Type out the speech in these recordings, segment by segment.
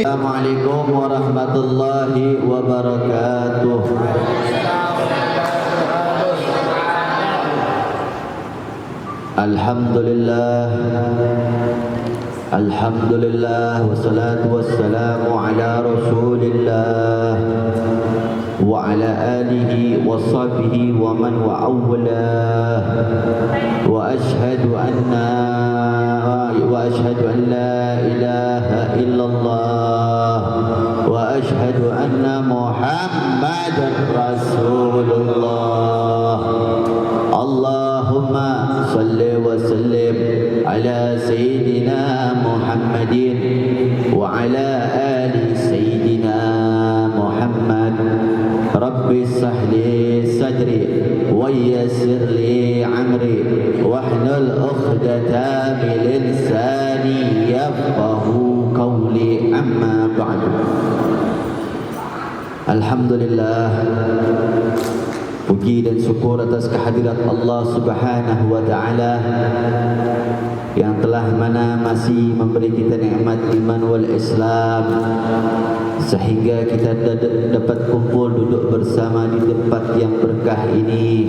Assalamualaikum warahmatullahi wabarakatuh. Alhamdulillah, alhamdulillah, wassalatu wassalamu ala rasulillah wa ala alihi wa sahbihi wa man wa'awlah. Wa ashhadu an la ilaha illallah wa ashhadu anna muhammadan rasulullah. Allahumma salli wa sallim ala sayyidina Muhammadin wa ala ali sayyidina Muhammad. Rabbi sahli sadri wa yassir li amri wahlul 'uqdatam min lisani yafqahu qawli, amma ba'du. Alhamdulillah, puji dan syukur atas kehadirat Allah Subhanahu wa taala yang telah mana masih memberi kita nikmat iman wal Islam sehingga kita dapat kumpul duduk bersama di tempat yang berkah ini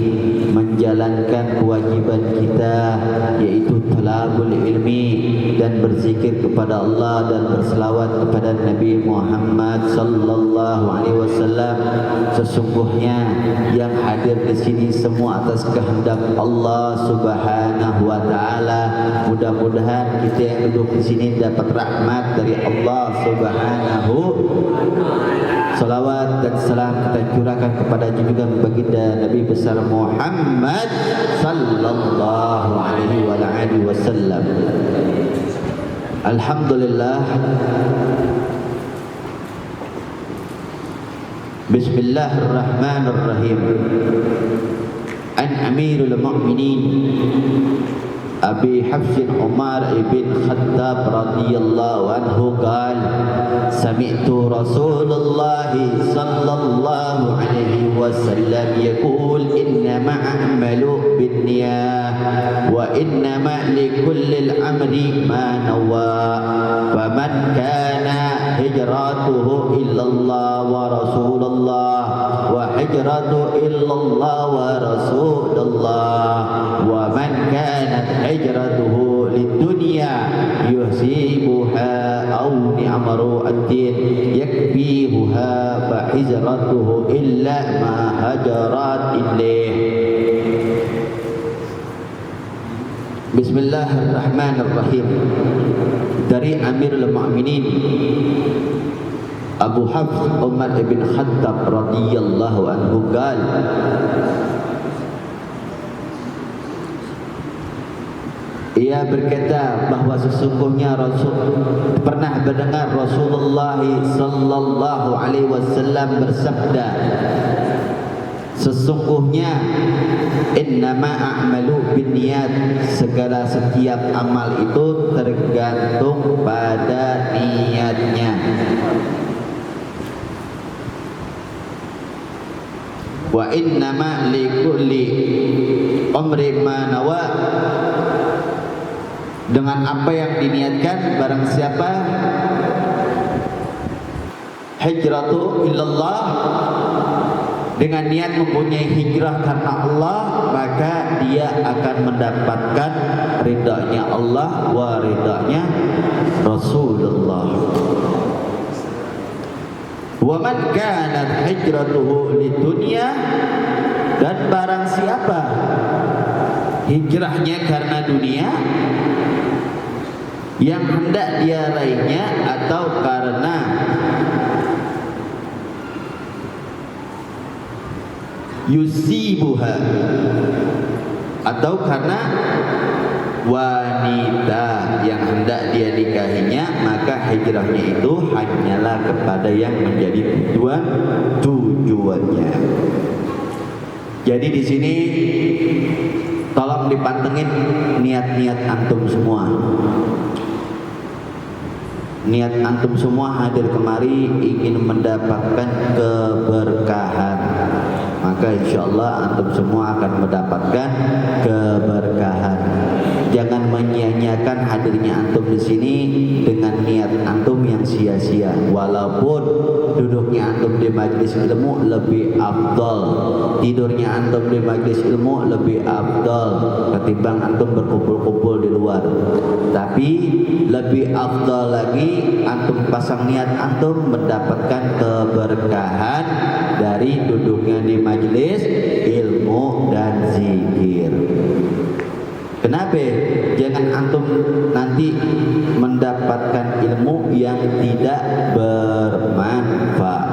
menjalankan kewajiban kita, yaitu talabul ilmi dan berzikir kepada Allah dan berselawat kepada Nabi Muhammad sallallahu alaihi wasallam. Sesungguhnya yang hadir di sini semua atas kehendak Allah Subhanahu wa taala. Mudah-mudahan kita yang duduk di sini dapat rahmat dari Allah Subhanahu. Salawat dan salam kita curahkan kepada junjungan baginda Nabi besar Muhammad sallallahu alaihi wa alihi wasallam. Alhamdulillah. Bismillahirrahmanirrahim. An Amirul Mu'minin Abi Hafsin Umar ibn Khattab radhiyallahu anhu qala sami'tu Rasulullah sallallahu alaihi wasallam yaqul innama a'malu binniyah wa innama likulli al-amri ma nawa faman kana hijratuhu illa Allah wa rasulullah wa hijratuhu illa Allah wa rasulullah wa man kanat hijratuhu lidunya yusibuha aw ni'maru'atin yakfihuha fa hijratuhu illa ma hajarat ilaih. Bismillahirrahmanirrahim. Dari Amirul Mu'minin Abu Hafs Umar ibn Khattab radhiyallahu anhu qala ia berkata bahawa sesungguhnya Rasul pernah mendengar Rasulullah sallallahu alaihi wasallam bersabda, sesungguhnya innama a'malu binniyat, segala setiap amal itu tergantung pada niatnya. Wa innama likulli amri ma nawa, dengan apa yang diniatkan barang siapa hijratu illallah, dengan niat mempunyai hijrah karena Allah, maka dia akan mendapatkan ridhanya Allah wa ridhanya Rasulullah. Wa man kanat hijratuhu lidunya, dan barang siapa hijrahnya karena dunia yang hendak dia raihnya atau karena yusibuha, atau karena wanita yang hendak dia nikahinya, maka hijrahnya itu hanyalah kepada yang menjadi tujuannya. Jadi di sini tolong dipantengin niat-niat antum semua. Niat antum semua hadir kemari ingin mendapatkan keberkahan, maka insyaallah antum semua akan mendapatkan keberkahan. Jangan menyia-nyiakan hadirnya antum di sini dengan niat antum yang sia-sia. Walaupun duduknya antum di majelis ilmu lebih afdal, tidurnya antum di majelis ilmu lebih afdal ketimbang antum berkumpul-kumpul di luar. Tapi lebih afdal lagi antum pasang niat antum mendapatkan keberkahan dari duduknya di majelis ilmu dan zikir. Kenapa? Jangan antum nanti mendapatkan ilmu yang tidak bermanfaat.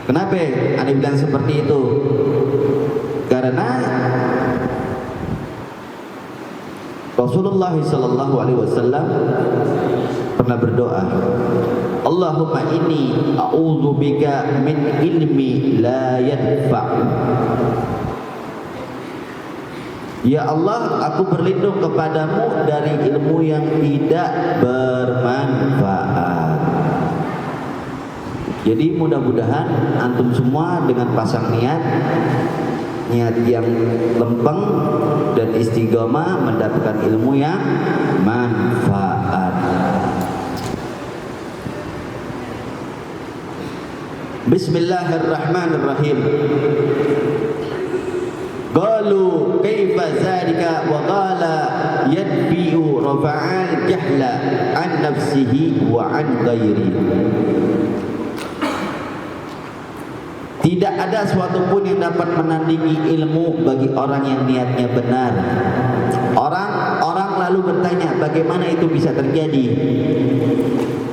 Kenapa Anda bilang seperti itu? Karena Rasulullah SAW pernah berdoa, Allahumma inni a'udzubika min ilmi la yanfa'. Ya Allah, aku berlindung kepadamu dari ilmu yang tidak bermanfaat. Jadi mudah-mudahan antum semua dengan pasang niat yang lempeng dan istiqomah mendapatkan ilmu yang manfaat. Bismillahirrahmanirrahim. Qalu kaifa zalika wa qala yadbi'u rafa'al jahla an nafsihi wa an ghairi. Tidak ada suatu pun yang dapat menandingi ilmu bagi orang yang niatnya benar. Orang lalu bertanya, bagaimana itu bisa terjadi?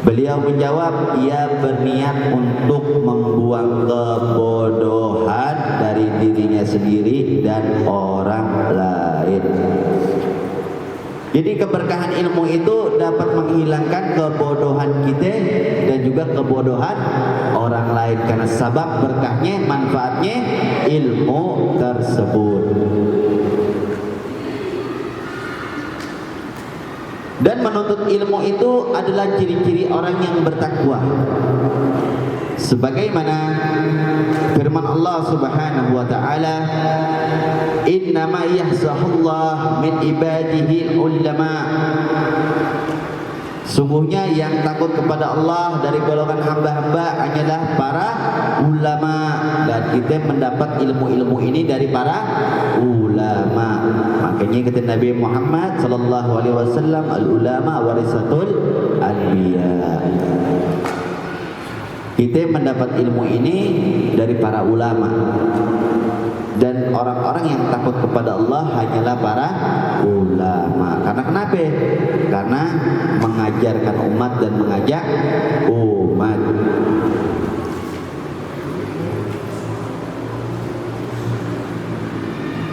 Beliau menjawab, ia berniat untuk membuang kebodohan dari dirinya sendiri dan orang lain. Jadi keberkahan ilmu itu dapat menghilangkan kebodohan kita dan juga kebodohan orang lain, karena sebab berkahnya, manfaatnya ilmu tersebut. Dan menuntut ilmu itu adalah ciri-ciri orang yang bertakwa. Sebagaimana firman Allah Subhanahu wa taala, "Innama yahsahullah min ibadihi ulama." Sungguhnya yang takut kepada Allah dari golongan hamba-hamba hanyalah para ulama, dan kita mendapat ilmu-ilmu ini dari para ulama. Makanya kata Nabi Muhammad sallallahu alaihi wasallam, al-ulama warisatul anbiya. Kita mendapat ilmu ini dari para ulama. Dan orang-orang yang takut kepada Allah hanyalah para ulama. Karena kenapa? Karena mengajarkan umat dan mengajak umat.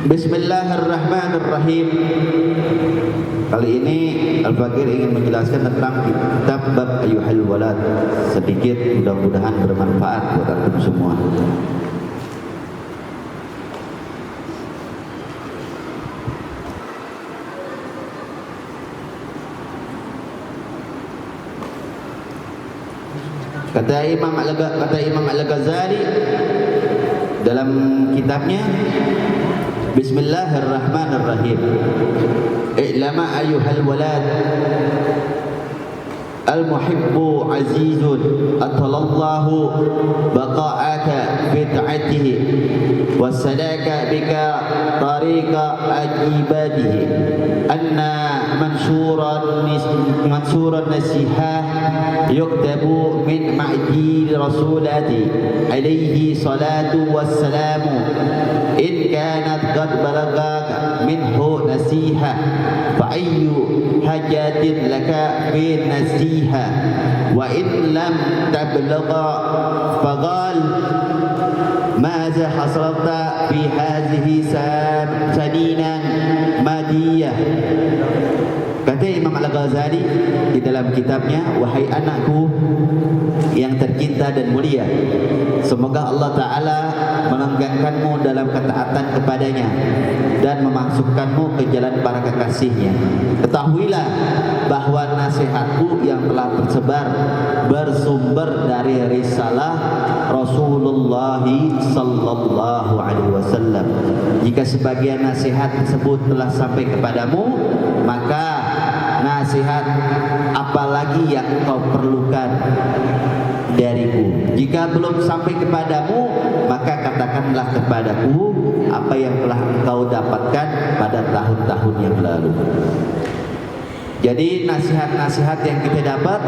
Bismillahirrahmanirrahim. Kali ini Al-Fakir ingin menjelaskan tentang kitab bab ayyuhal walad. Sedikit, mudah-mudahan bermanfaat buat antum semua. Kata Imam Al-Ghazali dalam kitabnya, Bismillahirrahmanirrahim. I'lama ayyuhal walad, al-muhibbu azizun atalallahu baqa'aka bid'atihi wasalaka bika tariqa ajibadihi anna mansuran nasihah yuktabu min ma'di rasulati alaihi salatu wassalamu in kanat qad balagaka minhu nasiha fa ayyu hajatin laka bin nasiha wa in lam tablugha faqal ماذا حصلت في هذه سنينا madiyah. Kata Imam Al-Ghazali di dalam kitabnya, wahai anakku yang tercinta dan mulia, semoga Allah Ta'ala melenggangkanmu dalam ketaatan kepadanya dan memasukkanmu ke jalan para kekasihnya. Ketahuilah bahwa nasihatku yang telah tersebar bersumber dari risalah Rasulullah sallallahu alaihi wasallam. Jika sebagian nasihat tersebut telah sampai kepadamu, maka nasihat apalagi yang kau perlukan dariku. Jika belum sampai kepadamu, maka katakanlah kepadaku apa yang telah engkau dapatkan pada tahun-tahun yang lalu. Jadi nasihat-nasihat yang kita dapat,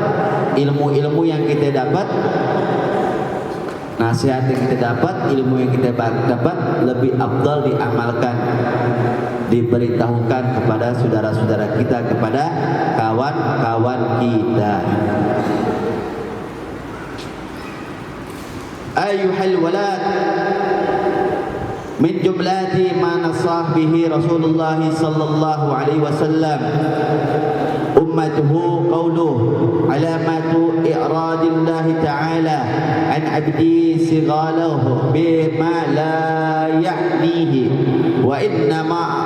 ilmu-ilmu yang kita dapat, nasihat yang kita dapat, ilmu yang kita dapat lebih afdal diamalkan, diberitahukan kepada saudara-saudara kita, kepada kawan-kawan kita. Ayuhal walad, min jumlati ma nasah bihi Rasulullah sallallahu alaihi wasallam ummatuhu qawluhu alamatu i'radillah ta'ala an abdi sighalahu bima la ya'nihi wa innama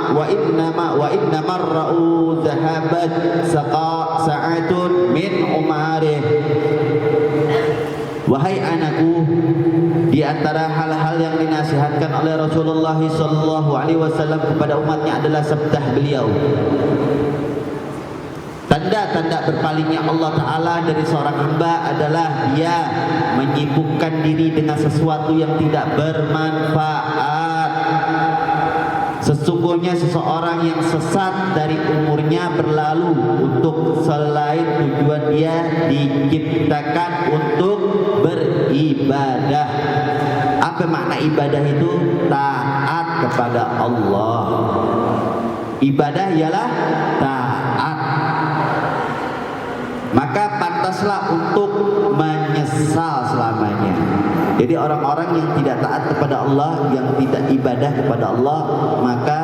ra'u zahabat sa'atun min umarih. Wahai anakku, di antara hal-hal yang dinasihatkan oleh Rasulullah sallallahu alaihi wasallam kepada umatnya adalah sabda beliau. Tanda-tanda berpalingnya Allah Ta'ala dari seorang hamba adalah dia menyibukkan diri dengan sesuatu yang tidak bermanfaat. Sesungguhnya seseorang yang sesat dari umurnya berlalu untuk selain tujuan dia diciptakan untuk beribadah. Apa makna ibadah itu? Taat kepada Allah. Ibadah ialah taat. Maka pantaslah untuk menyesal selamanya. Jadi orang-orang yang tidak taat kepada Allah, yang tidak ibadah kepada Allah, maka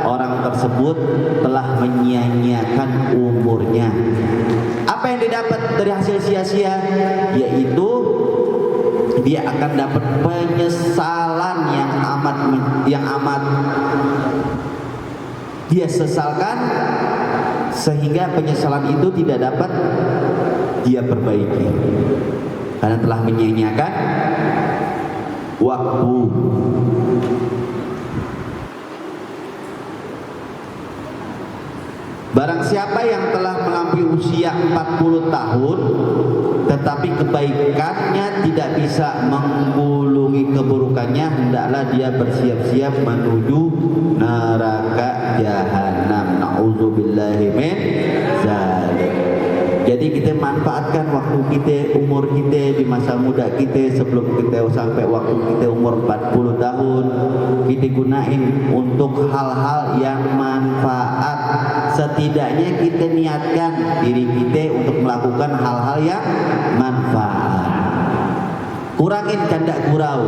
orang tersebut telah menyia-nyiakan umurnya. Apa yang didapat dari hasil sia-sia? Yaitu dia akan dapat penyesalan yang amat dia sesalkan, sehingga penyesalan itu tidak dapat dia perbaiki karena telah menyia-nyiakan waktu. Barang siapa yang telah melampaui usia 40 tahun tetapi kebaikannya tidak bisa menggulungi keburukannya, hendaklah dia bersiap-siap menuju neraka jahanam. Nauzubillahi min dzalik. Jadi kita manfaatkan waktu kita, umur kita di masa muda kita, sebelum kita sampai waktu kita umur 40 tahun, kita gunain untuk hal-hal yang manfaat. Setidaknya kita niatkan diri kita untuk melakukan hal-hal yang manfaat. Kurangin canda gurau.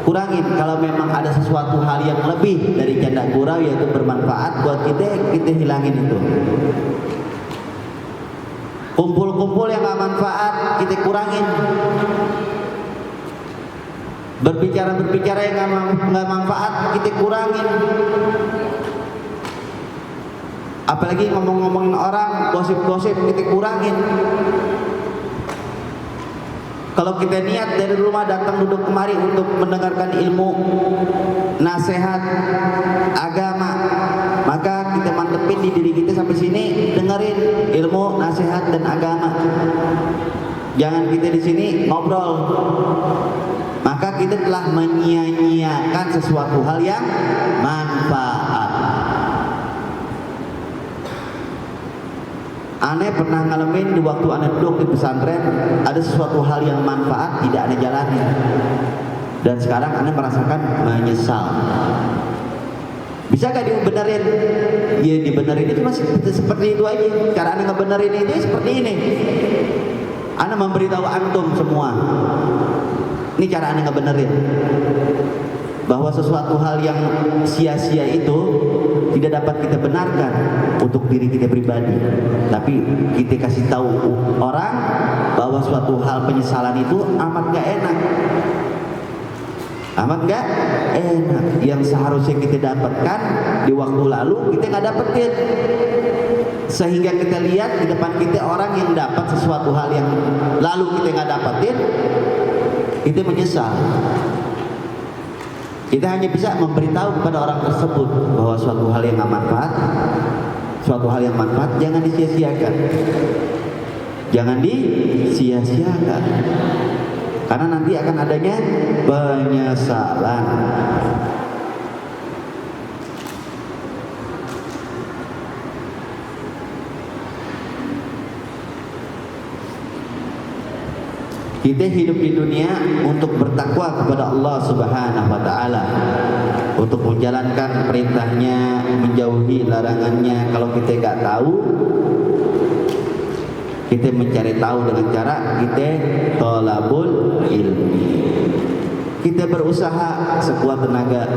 Kurangin kalau memang ada sesuatu hal yang lebih dari canda gurau yaitu bermanfaat buat kita hilangin itu. Kumpul-kumpul yang gak manfaat kita kurangin. Berbicara-berbicara yang gak manfaat kita kurangin. Apalagi ngomong-ngomongin orang, gosip-gosip kita kurangin. Kalau kita niat dari rumah datang duduk kemari untuk mendengarkan ilmu, nasihat agama, maka kita mantepin di diri kita sampai sini dengerin ilmu, nasihat dan agama. Jangan kita di sini ngobrol. Maka kita telah menyia-nyiakan sesuatu hal yang manfaat. Aneh pernah ngalamin di waktu aneh duduk di pesantren, ada sesuatu hal yang manfaat tidak ada jalannya, dan sekarang aneh merasakan menyesal. Bisa gak dibenerin? Ya dibenerin itu masih seperti itu aja. Cara Anda ngebenerin itu seperti ini. Anda memberitahu antum semua. Ini cara Anda ngebenerin. Bahwa sesuatu hal yang sia-sia itu tidak dapat kita benarkan untuk diri kita pribadi. Tapi kita kasih tahu orang bahwa suatu hal penyesalan itu amat gak enak. Amat gak enak. Yang seharusnya kita dapatkan di waktu lalu kita gak dapetin, sehingga kita lihat di depan kita orang yang dapat sesuatu hal yang lalu kita gak dapetin, kita menyesal. Kita hanya bisa memberitahu kepada orang tersebut bahwa suatu hal yang manfaat, suatu hal yang manfaat jangan disia-siakan. Jangan disia-siakan. Karena nanti akan adanya penyesalan. Kita hidup di dunia untuk bertakwa kepada Allah Subhanahu wa taala, untuk menjalankan perintahnya, menjauhi larangannya. Kalau kita nggak tahu, kita mencari tahu dengan cara kita thalabul ilmi. Kita berusaha sekuat tenaga,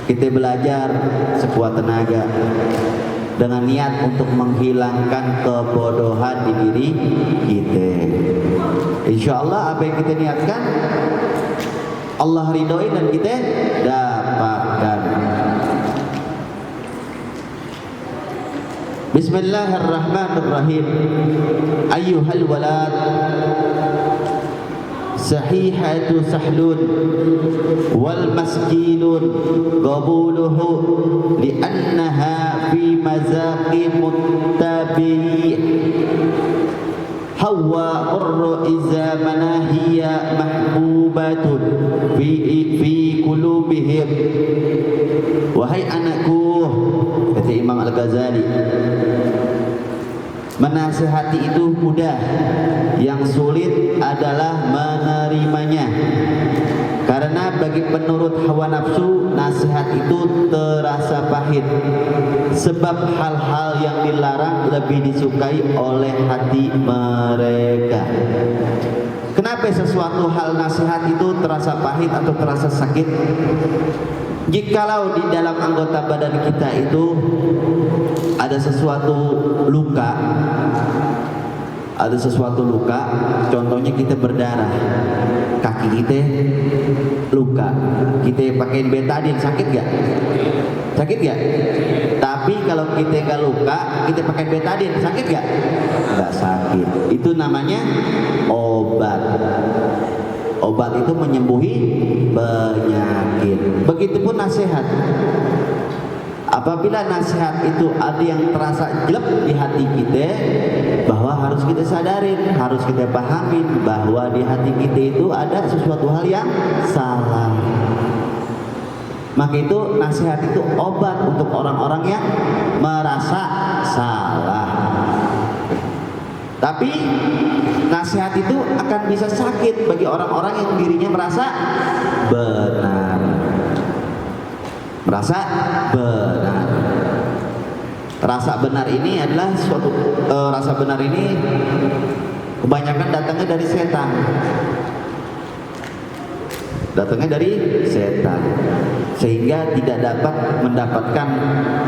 kita belajar sekuat tenaga dengan niat untuk menghilangkan kebodohan di diri kita. Insya Allah apa yang kita niatkan Allah ridhoi dan kita dapatkan. Bismillahirrahmanirrahim. Ayyuhal walad sahihatu sahlun wal maskinun qabuluhu li'annaha fi mazaqi muttabi' hawa urru iza manahiya mahbubatun fi qulubihim. Wahai anakku, kata Imam Al-Ghazali, menasihati itu mudah, yang sulit adalah menerimanya. Karena bagi penurut hawa nafsu, nasihat itu terasa pahit, sebab hal-hal yang dilarang lebih disukai oleh hati mereka. Kenapa sesuatu hal nasihat itu terasa pahit atau terasa sakit? Jikalau di dalam anggota badan kita itu ada sesuatu luka, contohnya kita berdarah, kaki kita luka, kita pakai betadine, sakit gak? Sakit gak? Tapi kalau kita gak luka, kita pakai betadine, sakit gak? Gak sakit. Itu namanya obat. Obat itu menyembuhi penyakit. Begitupun nasihat. Apabila nasihat itu ada yang terasa jelek di hati kita, bahwa harus kita sadarin, harus kita pahamin bahwa di hati kita itu ada sesuatu hal yang salah. Maka itu nasihat itu obat untuk orang-orang yang merasa salah. Tapi nasihat itu akan bisa sakit bagi orang-orang yang dirinya merasa benar. Merasa benar. Rasa benar ini adalah suatu rasa benar ini kebanyakan datangnya dari setan. Datangnya dari setan, sehingga tidak dapat mendapatkan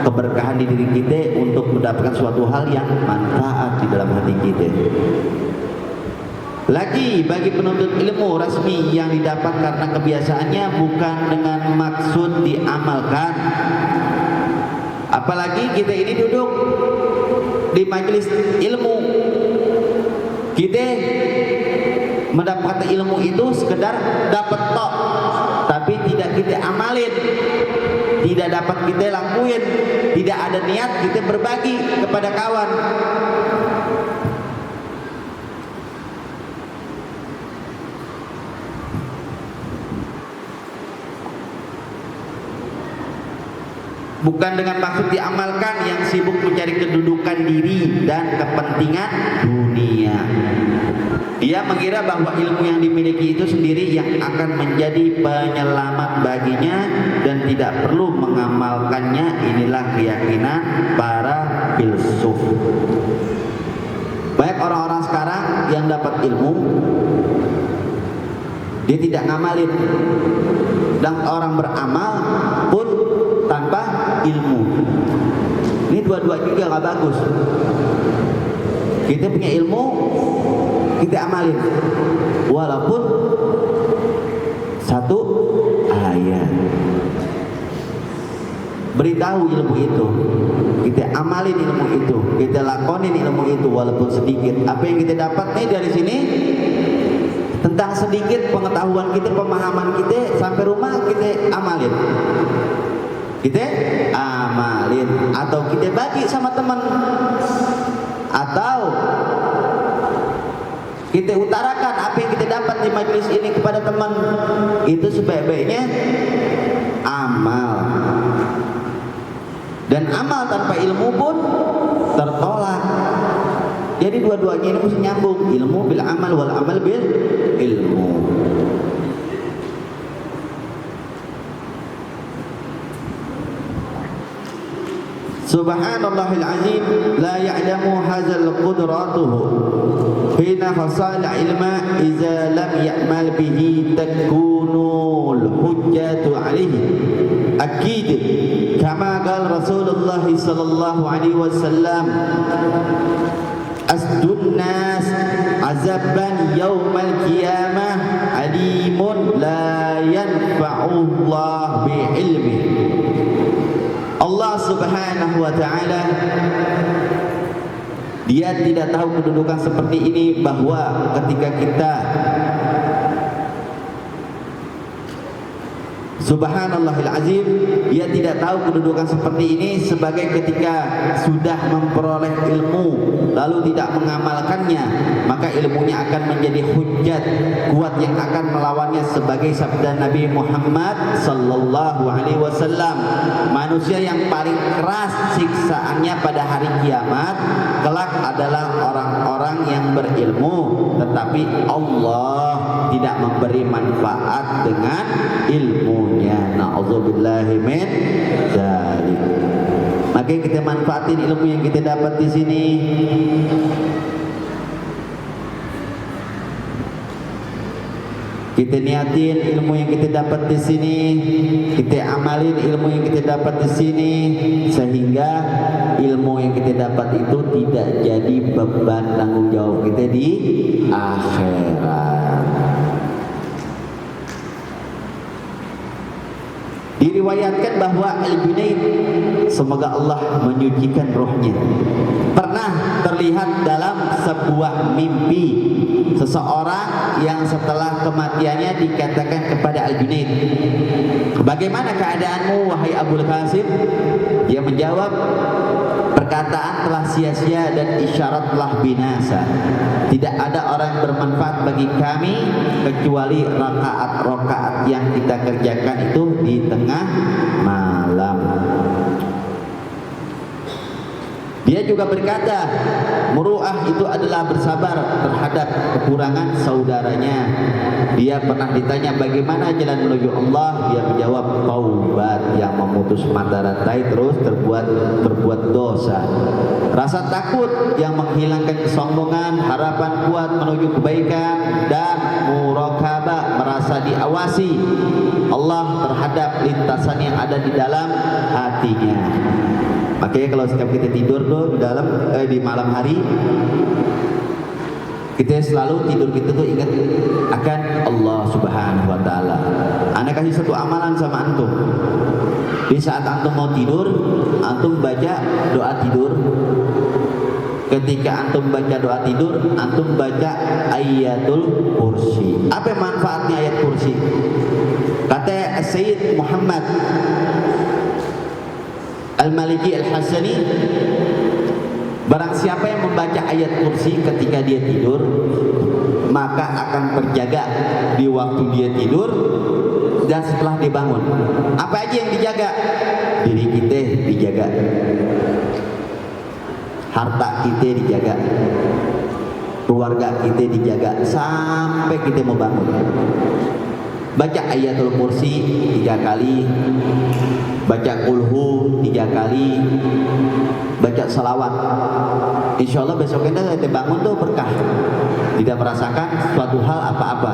keberkahan di diri kita untuk mendapatkan suatu hal yang manfaat di dalam hati kita. Lagi bagi penuntut ilmu resmi yang didapat karena kebiasaannya bukan dengan maksud diamalkan. Apalagi kita ini duduk di majelis ilmu, kita mendapatkan ilmu itu sekedar dapat tok, tapi tidak kita amalin, tidak dapat kita lakuin, tidak ada niat kita berbagi kepada kawan. Bukan dengan maksud diamalkan, yang sibuk mencari kedudukan diri dan kepentingan dunia. Dia mengira bahwa ilmu yang dimiliki itu sendiri yang akan menjadi penyelamat baginya dan tidak perlu mengamalkannya. Inilah keyakinan para filsuf. Banyak orang-orang sekarang yang dapat ilmu, dia tidak ngamalin. Dan orang beramal pun tanpa ilmu. Ini dua-dua juga gak bagus. Kita punya ilmu, kita amalin walaupun satu ayat. Beritahu ilmu itu, kita amalin ilmu itu, kita lakonin ilmu itu walaupun sedikit. Apa yang kita dapat nih dari sini tentang sedikit pengetahuan kita, pemahaman kita, sampai rumah kita amalin. Kita amalin atau kita bagi sama teman, atau kita utarakan apa yang kita dapat di majelis ini kepada teman. Itu sebaik-baiknya amal. Dan amal tanpa ilmu pun tertolak. Jadi dua-duanya ini mesti nyambung, ilmu bil amal wal amal bil ilmu. Subhanallahil azim, la ya'lamu hadzal qudratuhu hina fasal ilma idza lam ya'mal bihi takunul hujjatu alaihi akid kama qala Rasulullah sallallahu alaihi wasallam asdun nas azaban yaumal qiyamah alimun la yanfa'u Allah bi ilmi. Allah Subhanahu wa ta'ala, Dia tidak tahu kedudukan seperti ini, bahwa ketika kita Subhanallahil azim, Dia tidak tahu kedudukan seperti ini sebagai ketika sudah memperoleh ilmu lalu tidak mengamalkannya, maka ilmunya akan menjadi hujjat kuat yang akan melawannya, sebagai sabda Nabi Muhammad sallallahu alaihi wasallam, manusia yang paling keras siksaannya pada hari kiamat kelak adalah orang-orang yang berilmu tetapi Allah tidak memberi manfaat dengan ilmunya. Na'udzubillahi min dzalik. Maka kita manfaatin ilmu yang kita dapat di sini. Kita niatin ilmu yang kita dapat di sini, kita amalin ilmu yang kita dapat di sini, sehingga ilmu yang kita dapat itu tidak jadi beban tanggung jawab kita di akhirat. Diriwayatkan bahwa Al-Junaid, semoga Allah menyucikan rohnya, pernah terlihat dalam sebuah mimpi seseorang yang setelah kematiannya dikatakan kepada Al-Junaid, bagaimana keadaanmu wahai Abul Qasim? Dia menjawab, perkataan telah sia-sia dan isyarat telah binasa. Tidak ada orang yang bermanfaat bagi kami kecuali rakaat-rakaat yang kita kerjakan itu di tengah malam. Dia juga berkata, muru'ah itu adalah bersabar terhadap kekurangan saudaranya. Dia pernah ditanya bagaimana jalan menuju Allah, dia menjawab, taubat, yang memutus mata rantai terus berbuat dosa. Rasa takut yang menghilangkan kesombongan, harapan kuat menuju kebaikan, dan muraqabah, merasa diawasi Allah terhadap lintasan yang ada di dalam hatinya. Makanya kalau setiap kita tidur tuh di malam hari, kita selalu tidur kita tuh ingat akan Allah Subhanahu wa taala. Ana kasih satu amalan sama antum. Di saat antum mau tidur, antum baca doa tidur. Ketika antum baca doa tidur, antum baca ayatul kursi. Apa manfaatnya ayat kursi? Kata Sayyid Muhammad Al-Maliki Al-Hasani, barang siapa yang membaca ayat kursi ketika dia tidur, maka akan terjaga di waktu dia tidur dan setelah dia bangun. Apa aja yang dijaga? Diri kita dijaga, harta kita dijaga, keluarga kita dijaga sampai kita mau bangun. Baca ayatul kursi 3 kali, baca kulhu 3 kali, baca salawat. Insya Allah besok kita bangun tuh berkah, tidak merasakan suatu hal apa-apa.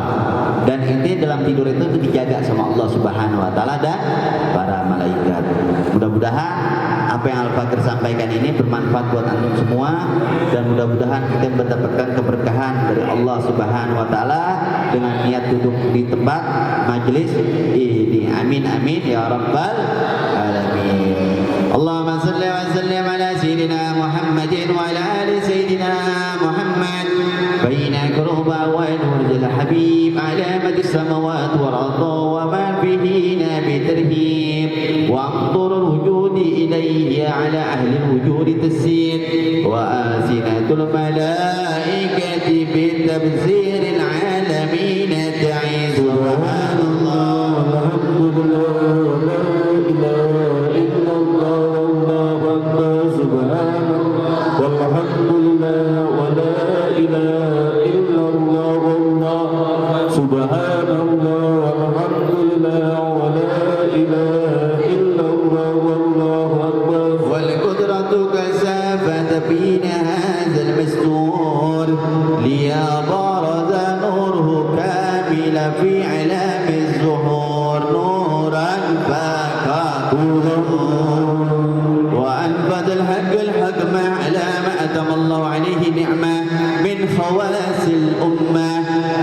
Dan ini dalam tidur itu dijaga sama Allah Subhanahu Wa Taala dan para malaikat. Mudah-mudahan apa yang Al-Fakir sampaikan ini bermanfaat buat antum semua, dan mudah-mudahan kita mendapatkan keberkahan dari Allah Subhanahu Wa Taala dengan niat duduk di tempat majelis ini. Amin amin ya rabbal alamin. Allahumma salli wa sallim ala sayyidina Muhammadin wa ala ali sayyidina Muhammad. Baina kuruba wa nuril habib alamat as-samawati wal ardi wa ma bihina bitarhib wa amtur al-wujud ilayhi ala ahli al-wujud tasir wa asinatul malaikati bitabzir al-alamin ta'iz. Subhanallah walhamdulillah la ilaha illallah wallahu akbar. Subhanallah walhamdulillah wa la ilaha illallah wallahu subhanallah walhamdulillah wa la ilaha illallah wallahu akbar. Wal qudratu kasafat fina hadzal mastur liya baraza nuruhu kamila fi alami az-zuhur nuran faqatuhu وأنفذ الحق الحق ما على ما أتم الله عليه نعمة من خواص الأمة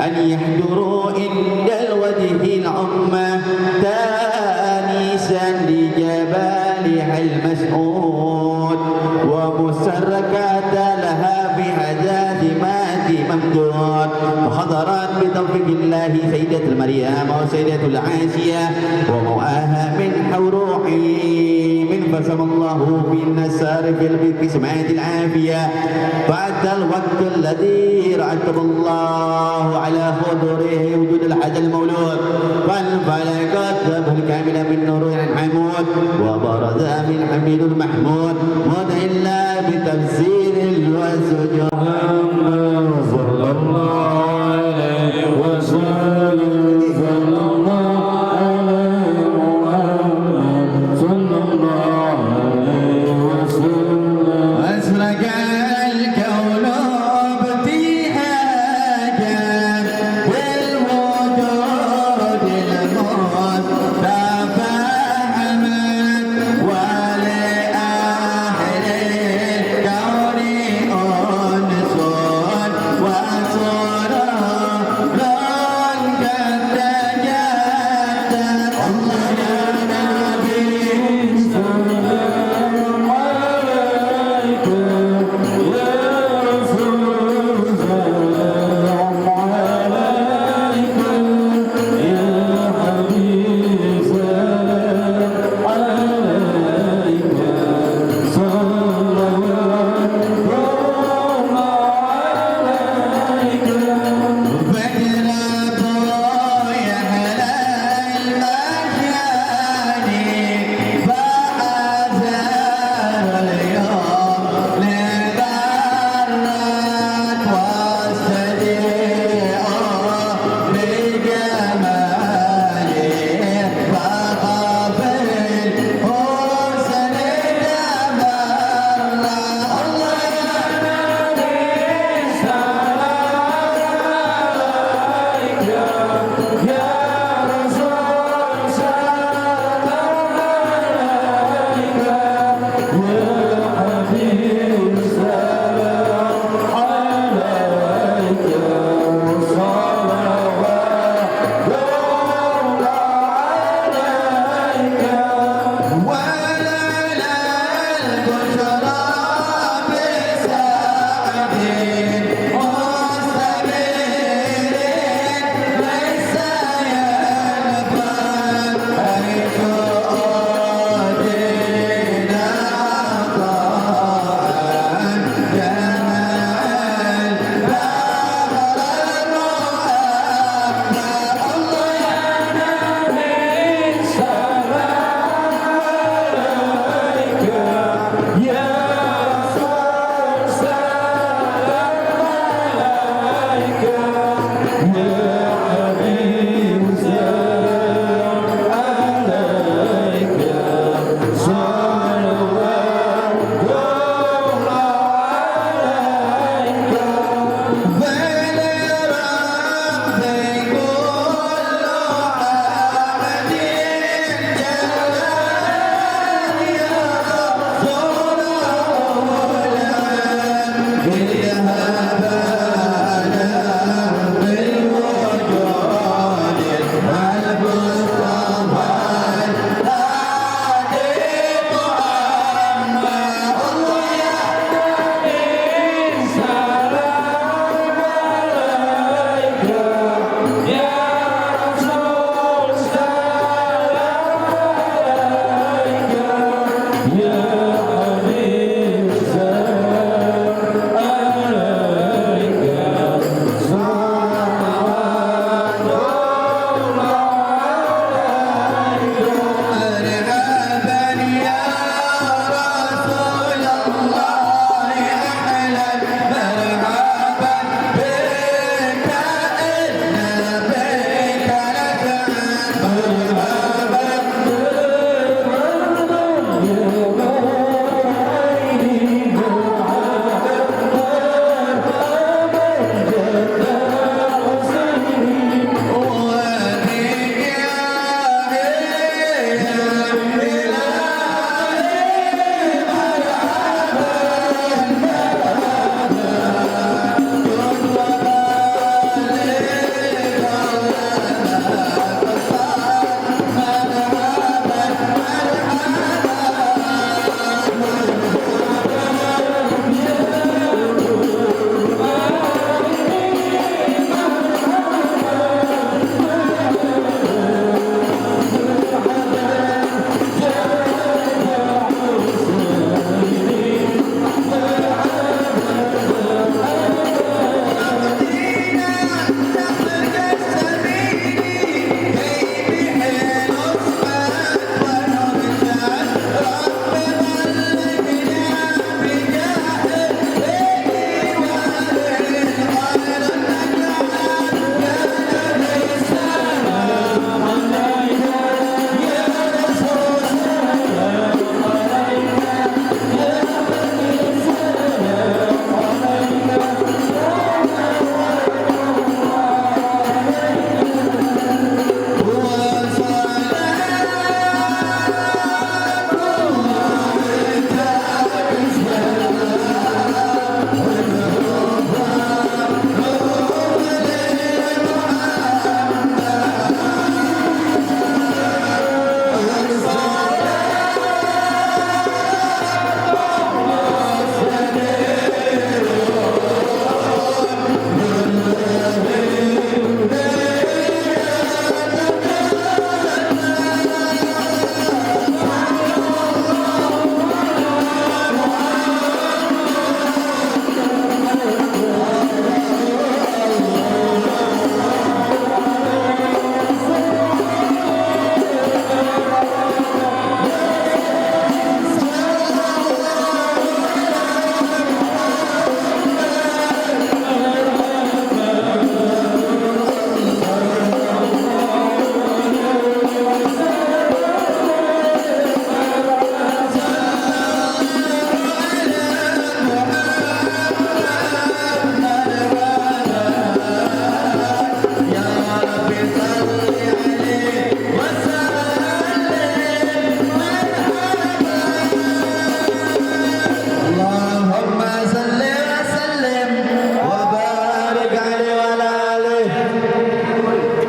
أن يحضروا عند الوجه العمة تانيسا لجبالها المسعود ومسركات لها بهجات مات ممدود وحضرت بتوفيق الله سيدة المريم وسيدة العاشية وموآها من حوروحي فسم الله في النسار في سمعة العافية بعد الوقت الذي رتب الله على حضوره وجود الحج المولود فانفلقت له الكامل من نور الحمود وبرز من حميد المحمود ودع الله بتفسير والسجود صلى الله عليه وسلم. صلى الله عليه وسلم. صلى الله عليه وسلم. أسرق الكون ابتهاجا بالوجود الموت تفهمت ولأهل الكون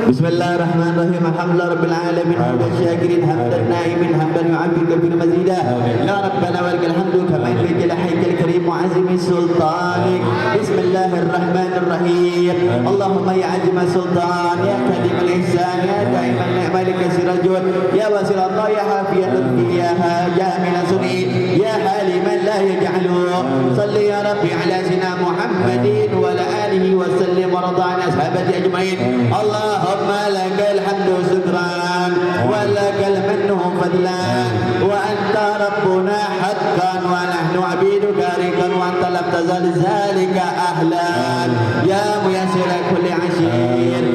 Bismillahirrahmanirrahim. Alhamdulillah rabbil alamin hamdan syakirin hamdan naimin hamdan yu'afi kabir mazida. Ya Rabbana walakal hamdu kama yanbaghi li hayyikal karim wa azimi sultanik. Bismillahirrahmanirrahim. Allahumma ya azima sultan ya kadim al ihsan ya daiman ni'mal kasirul jud ya wasil Allah ya hafiyat ya jamil suni ya haliman la yaj'alu. Salli ya Rabbi ala sayyidina Muhammadin wa ala alihi wa sallim wa radha an ashabati ajmain. Allahumma lakal hamdu syukran wa lakal mannu fadlan wa anta rabbuna haqqan wa nahnu abiduka riqan wa anta lam tazal zalika ahlan ya muyassir kulli ashir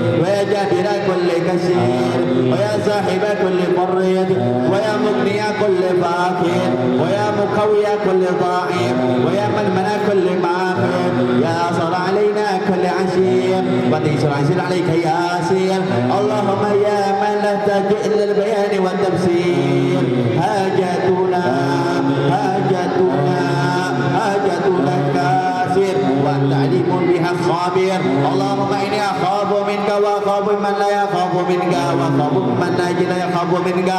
صاحب كل فرد ويا مغني كل فاكر ويا مقوي كل ضعيف ويا من منع كل معافر يا صار علينا كل عشير وتيسر عسير عليك يا عسير اللهم يا من لا تجئ للبيان والتفسير حاجتنا كاسر وأنت عليم بها خابر اللهم إني أخاف منك وأخاف من لا يخاف منك وأخاف من لا يخاف منك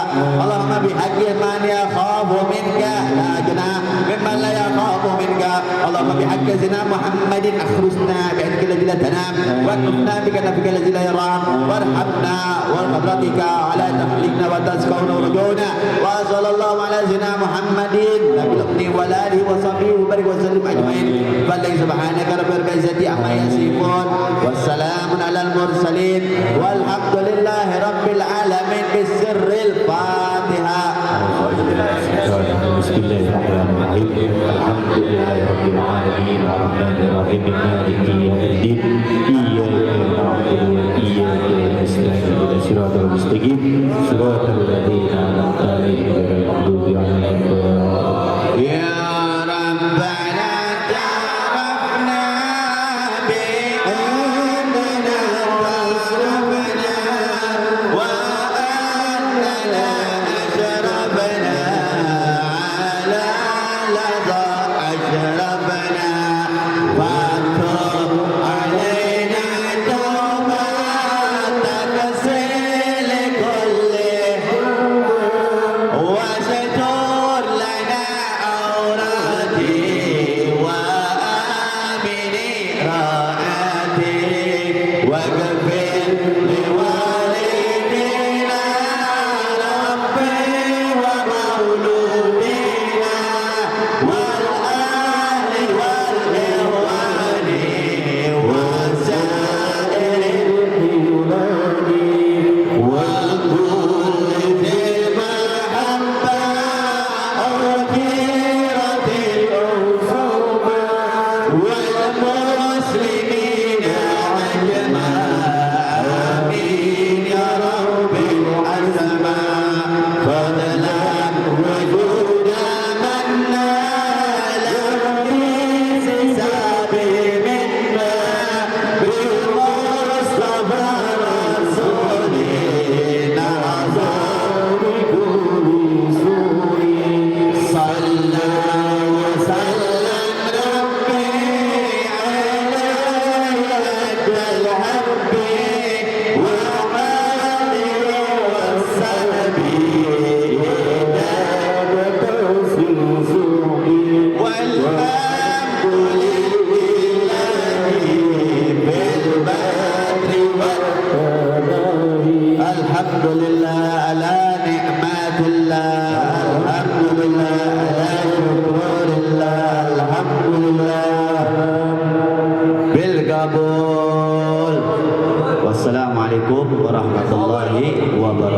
اللهم بحق من يخاف منك لا جناح ممن لا يخاف منك اللهم بحق سيدنا محمد أخرجنا بعلمك الذي لا تنام واكفنا بكنفك الذي لا يرام وارحمنا وقدرتك على تخليقنا وتسكون ورجونا وصلى الله على سيدنا محمد نبي الأمين وعلى آله وصحبه وبارك وسلم أجمعين فلله سبحانك رب العزة عما يصفون والسلام على المرسلين والحمد لله رب العالمين بسر الفاتحة. بسم الله الرحمن الرحيم الحمد لله رب العالمين الرحمن الرحيم مالك يوم الدين إياك نعبد وإياك نستعين اهدنا الصراط المستقيم صراط الذين أنعمت عليهم غير المغضوب عليهم ولا يا ربنا تعرفنا بأننا تعرفنا وأننا أشرفنا على لظى أشرفنا فاكتب علينا توبة تغسل كل وستر لنا عوراتي وآمن راءتي واغفر لوالدينا ربي ومولودينا والأهل والإخوان وسائر البلاد وكل ذي محبة وكيرة الأوصبة والمسلمين عجما آمين يا رب العزماء فضلا وجودا من نال بحساب منا بالمصطفى رسولنا عظام كل سوء صلى وسلم ربي عليه الحب وآله وصحبه والحمد لله بالبدر الحمد لله على نعمات الله الحمد لله على شكر الله الحمد لله بالقبول والسلام عليكم ورحمة الله وبركاته.